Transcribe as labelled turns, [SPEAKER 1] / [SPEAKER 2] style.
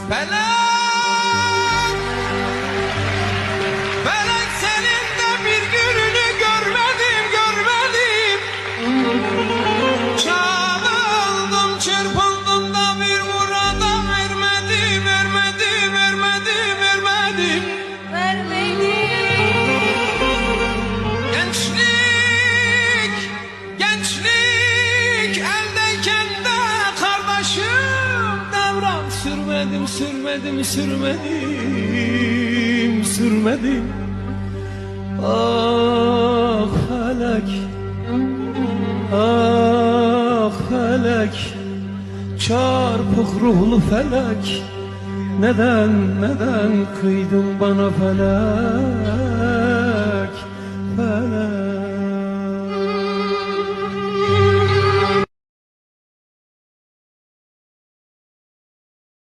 [SPEAKER 1] Felek, felek senin de bir gününü görmedim, görmedim. Çağıldım, çırpıldım da bir murada vermedim, vermedim, vermedim, vermedim. Gençlik, gençlik eldeyken de kardeşim devran sürmedim, sürmedim, sürmedim, sürmedim. Ah felek, ah felek, çarpık ruhlu felek, neden kıydın bana felek, felek.